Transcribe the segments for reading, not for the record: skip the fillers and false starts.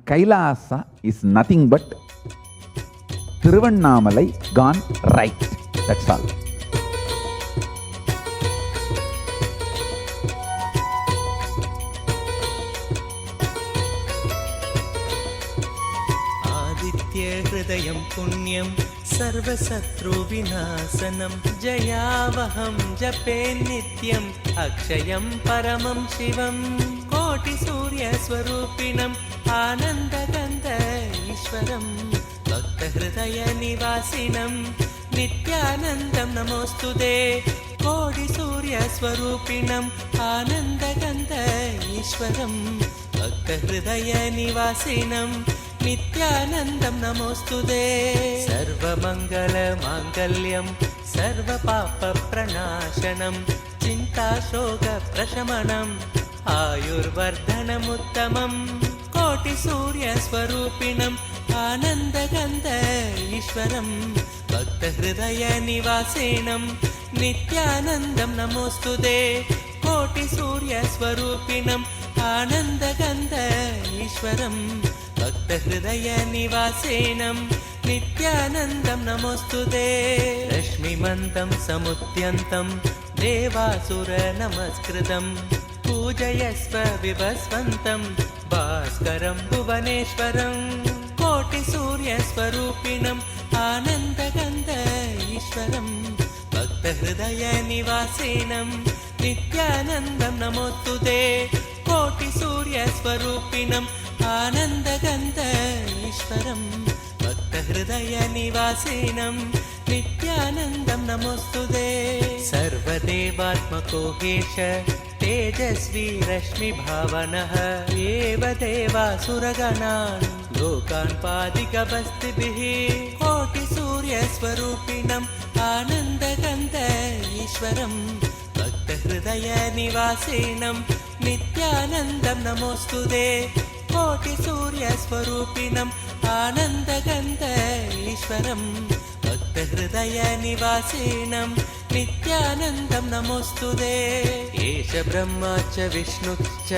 Kailasa is nothing but Thiruvannamalai gone right. That's all. हृदयं पुण्यं सर्वशत्रुविनाशनं जयावहं जपे नित्यम् अक्षयं परमं शिवं कोटिसूर्यस्वरूपिणम् आनन्दगन्ध ईश्वरं भक्तहृदयनिवासिनं नित्यानन्दं नमोऽस्तुते कोटिसूर्यस्वरूपिणम् आनन्दगन्ध ईश्वरं भक्तहृदयनिवासिनं नित्यानन्दं नमोऽस्तुते सर्वमङ्गलमाङ्गल्यं सर्वपापप्रणाशनं चिन्ताशोकप्रशमनम् आयुर्वर्धनमुत्तमं कोटिसूर्यस्वरूपिणम् आनन्दगन्ध ईश्वरं भक्तहृदयनिवासिनं नित्यानन्दं नमोऽस्तुते कोटिसूर्यस्वरूपिणम् आनन्दगन्ध ईश्वरं भक्तहृदयनिवासिनं नित्यानन्दं नमोऽस्तुते रश्मिमन्तं समुद्यन्तं देवासुरनमस्कृतं पूजयस्व विभस्वन्तं भास्करं भुवनेश्वरं कोटिसूर्यस्वरूपिणम् आनन्दगन्ध ईश्वरं भक्तहृदयनिवासिनं नित्यानन्दं नमोऽस्तुते कोटिसूर्यस्वरूपिणम् आनन्दगन्ध ईश्वरं भक्तहृदयनिवासिनं नित्यानन्दं नमोऽस्तुते सर्वदेवात्मको हेश तेजस्वी रश्मिभावनः एव देवासुरगणान् लोकान् पादिकवस्तिभिः कोटिसूर्यस्वरूपिणम् आनन्दगन्ध ईश्वरं भक्तहृदयनिवासिनं नित्यानन्दं नमोऽस्तुते कोटिसूर्यस्वरूपिणम् आनन्दगन्ध ईश्वरं भक्तहृदयनिवासिनं नित्यानन्दं नमोऽस्तुते एष ब्रह्मा च विष्णुश्च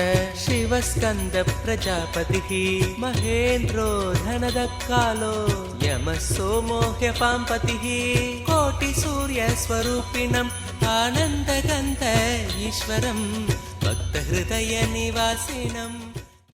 शिवस्कन्दप्रजापतिः महेन्द्रो धनदकालो यमः सोमो ह्यपाम्पतिः कोटिसूर्यस्वरूपिणम् आनन्दगन्ध ईश्वरं भक्तहृदयनिवासिनम्